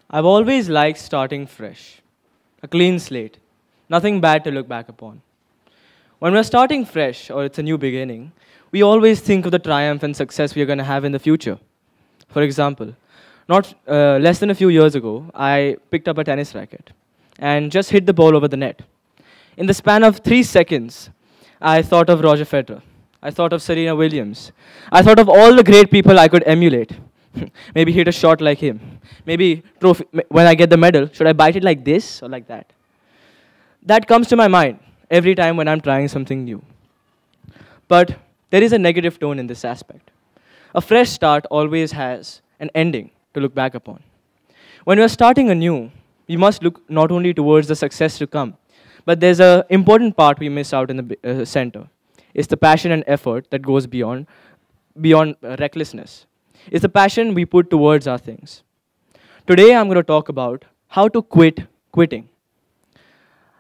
I've always liked starting fresh, a clean slate, nothing bad to look back upon. When we're starting fresh or it's a new beginning, we always think of the triumph and success we are going to have in the future. For example, not less than a few years ago, I picked up a tennis racket and just hit the ball over the net. In the span of 3 seconds, I thought of Roger Federer. I thought of Serena Williams. I thought of all the great people I could emulate. Maybe hit a shot like him. Maybe when I get the medal, should I bite it like this or like that? That comes to my mind every time when I'm trying something new. But there is a negative tone in this aspect. A fresh start always has an ending to look back upon. When we're starting anew, we must look not only towards the success to come, but there's an important part we miss out in the center. It's the passion and effort that goes beyond recklessness. It's the passion we put towards our things. Today, I'm going to talk about how to quit quitting.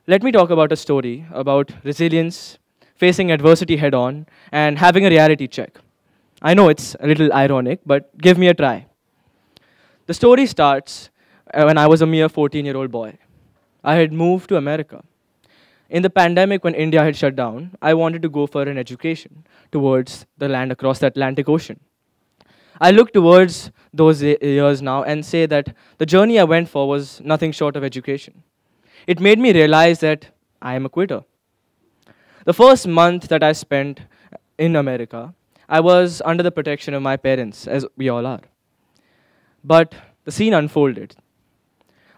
Let me talk about a story about resilience, facing adversity head on, and having a reality check. I know it's a little ironic, but give me a try. The story starts when I was a mere 14-year-old boy. I had moved to America. In the pandemic, when India had shut down, I wanted to go for an education towards the land across the Atlantic Ocean. I look towards those years now and say that the journey I went for was nothing short of education. It made me realize that I am a quitter. The first month that I spent in America, I was under the protection of my parents, as we all are. But the scene unfolded.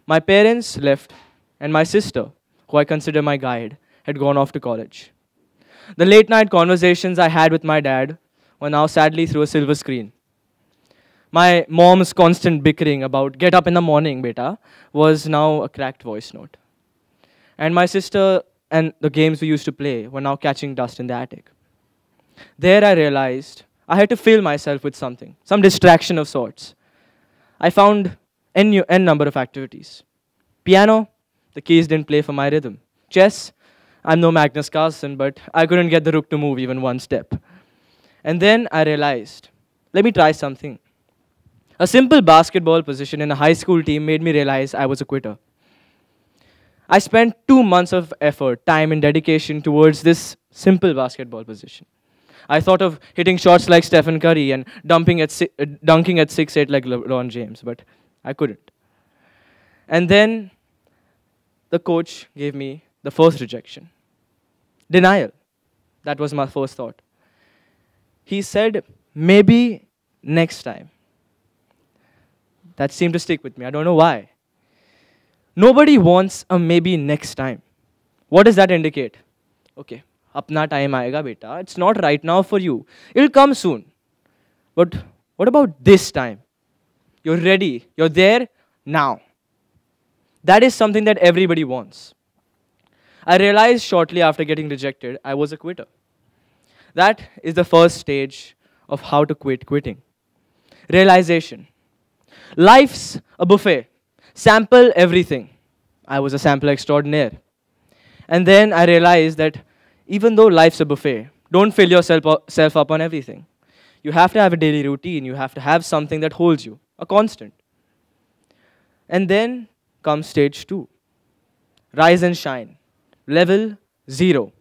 My parents left, and my sister, who I consider my guide, had gone off to college. The late-night conversations I had with my dad were now sadly through a silver screen. My mom's constant bickering about get up in the morning, beta, was now a cracked voice note. And my sister and the games we used to play were now catching dust in the attic. There I realized I had to fill myself with something, some distraction of sorts. I found n number of activities. Piano, the keys didn't play for my rhythm. Chess, I'm no Magnus Carlsen, but I couldn't get the rook to move even one step. And then I realized, let me try something. A simple basketball position in a high school team made me realize I was a quitter. I spent 2 months of effort, time, and dedication towards this simple basketball position. I thought of hitting shots like Stephen Curry and dunking at 6'8" like LeBron James, but I couldn't. And then the coach gave me the first rejection. Denial. That was my first thought. He said, maybe next time. That seemed to stick with me. I don't know why. Nobody wants a maybe next time. What does that indicate? Okay, apna time aayega beta. It's not right now for you. It'll come soon. But what about this time? You're ready. You're there now. That is something that everybody wants. I realized shortly after getting rejected, I was a quitter. That is the first stage of how to quit quitting. Realization. Life's a buffet. Sample everything. I was a sampler extraordinaire. And then I realized that even though life's a buffet, don't fill yourself up on everything. You have to have a daily routine. You have to have something that holds you, a constant. And then comes stage 2. Rise and shine. Level 0.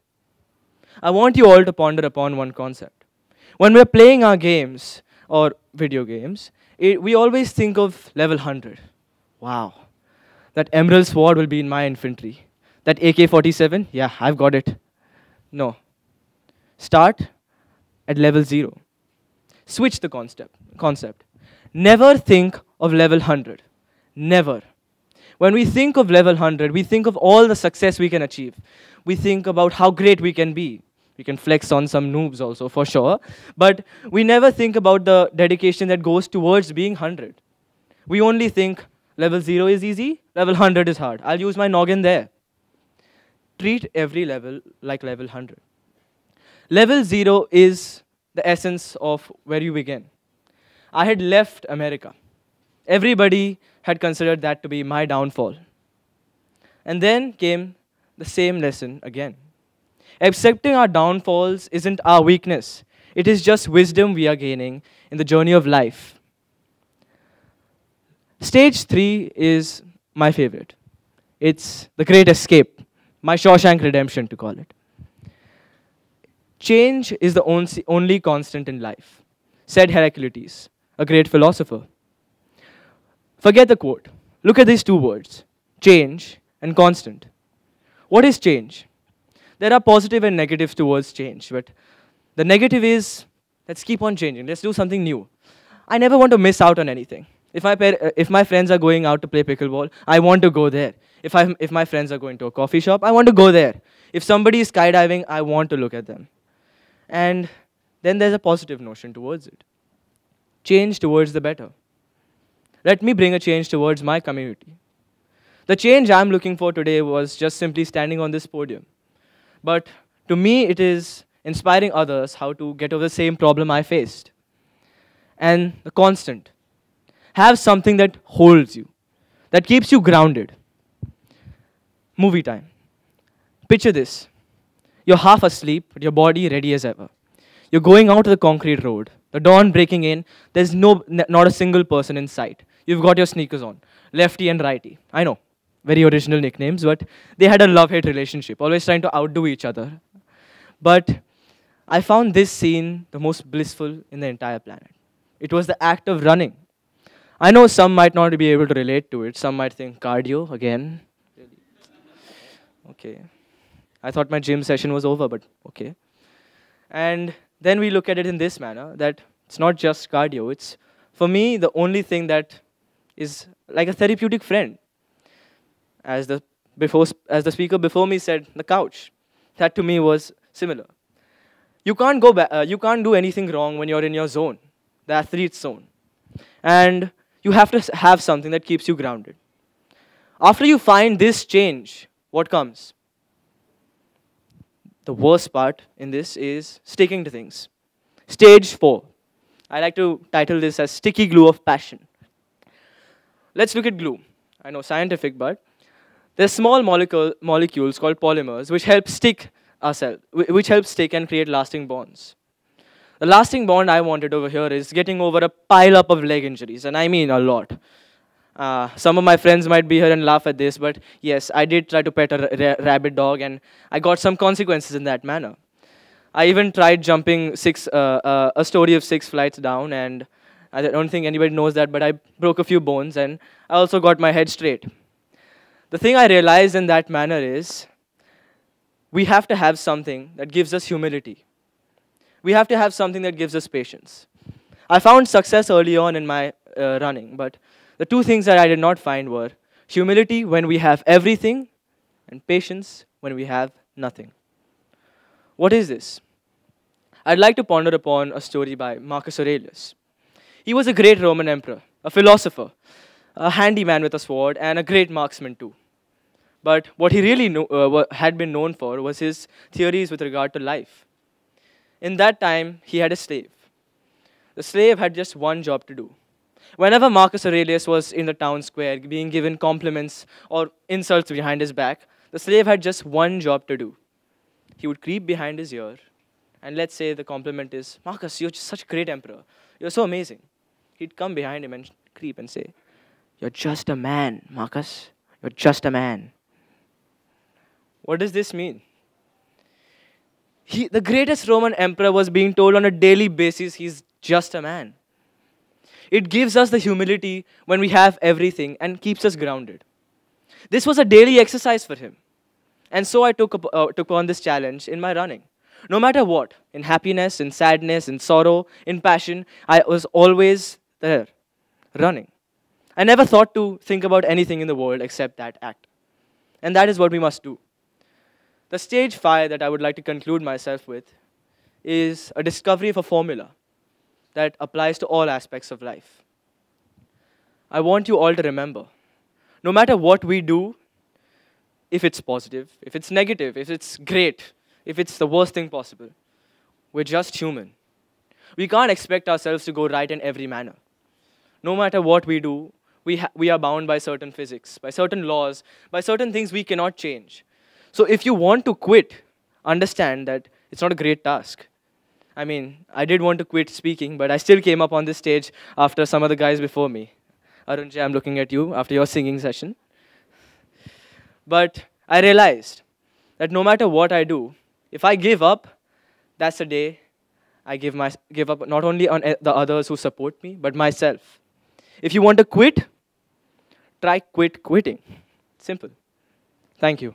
I want you all to ponder upon one concept. When we're playing our games or video games, we always think of level 100. Wow, that emerald sword will be in my infantry. That AK-47, yeah, I've got it. No. Start at level 0. Switch the concept. Never think of level 100. Never. When we think of level 100, we think of all the success we can achieve. We think about how great we can be. We can flex on some noobs also, for sure. But we never think about the dedication that goes towards being 100. We only think level 0 is easy, level 100 is hard. I'll use my noggin there. Treat every level like level 100. Level 0 is the essence of where you begin. I had left America. Everybody had considered that to be my downfall. And then came the same lesson again. Accepting our downfalls isn't our weakness. It is just wisdom we are gaining in the journey of life. Stage 3 is my favorite. It's the great escape, my Shawshank Redemption to call it. Change is the only constant in life, said Heraclitus, a great philosopher. Forget the quote. Look at these two words, change and constant. What is change? There are positive and negatives towards change, but the negative is, let's keep on changing, let's do something new. I never want to miss out on anything. If my friends are going out to play pickleball, I want to go there. If my friends are going to a coffee shop, I want to go there. If somebody is skydiving, I want to look at them. And then there's a positive notion towards it. Change towards the better. Let me bring a change towards my community. The change I'm looking for today was just simply standing on this podium. But to me, it is inspiring others how to get over the same problem I faced. And the constant. Have something that holds you, that keeps you grounded. Movie time. Picture this. You're half asleep, but your body ready as ever. You're going out to the concrete road, the dawn breaking in, there's not a single person in sight. You've got your sneakers on, lefty and righty. I know, very original nicknames, but they had a love-hate relationship, always trying to outdo each other. But I found this scene the most blissful in the entire planet. It was the act of running. I know some might not be able to relate to it. Some might think, cardio again? Okay. I thought my gym session was over, but okay. And then we look at it in this manner, that it's not just cardio. It's, for me, the only thing that is like a therapeutic friend. As the speaker before me said, the couch. That to me was similar. You can't go back. You can't do anything wrong when you're in your zone, the athlete's zone. And you have to have something that keeps you grounded. After you find this change, what comes? The worst part in this is sticking to things. Stage 4. I like to title this as sticky glue of passion. Let's look at glue. I know, scientific, but there's small molecules called polymers which help stick and create lasting bonds. The lasting bond I wanted over here is getting over a pile up of leg injuries, and I mean a lot. Some of my friends might be here and laugh at this, but yes, I did try to pet a rabid dog, and I got some consequences in that manner. I even tried jumping a story of 6 flights down, and I don't think anybody knows that, but I broke a few bones, and I also got my head straight. The thing I realized in that manner is, we have to have something that gives us humility. We have to have something that gives us patience. I found success early on in my running, but the two things that I did not find were humility when we have everything and patience when we have nothing. What is this? I'd like to ponder upon a story by Marcus Aurelius. He was a great Roman emperor, a philosopher, a handyman with a sword, and a great marksman too. But what he really had been known for was his theories with regard to life. In that time, he had a slave. The slave had just one job to do. Whenever Marcus Aurelius was in the town square being given compliments or insults behind his back, the slave had just one job to do. He would creep behind his ear, and let's say the compliment is, Marcus, you're just such a great emperor. You're so amazing. He'd come behind him and creep and say, you're just a man, Marcus. You're just a man. What does this mean? The greatest Roman emperor was being told on a daily basis he's just a man. It gives us the humility when we have everything and keeps us grounded. This was a daily exercise for him. And so I took on this challenge in my running. No matter what, in happiness, in sadness, in sorrow, in passion, I was always there, running. I never thought to think about anything in the world except that act. And that is what we must do. The stage 5 that I would like to conclude myself with is a discovery of a formula that applies to all aspects of life. I want you all to remember, no matter what we do, if it's positive, if it's negative, if it's great, if it's the worst thing possible, we're just human. We can't expect ourselves to go right in every manner. No matter what we do, we are bound by certain physics, by certain laws, by certain things we cannot change. So if you want to quit, understand that it's not a great task. I mean, I did want to quit speaking, but I still came up on this stage after some of the guys before me. Arunjay, I'm looking at you after your singing session. But I realized that no matter what I do, if I give up, that's the day I give up not only on the others who support me, but myself. If you want to quit, try quitting. Simple. Thank you.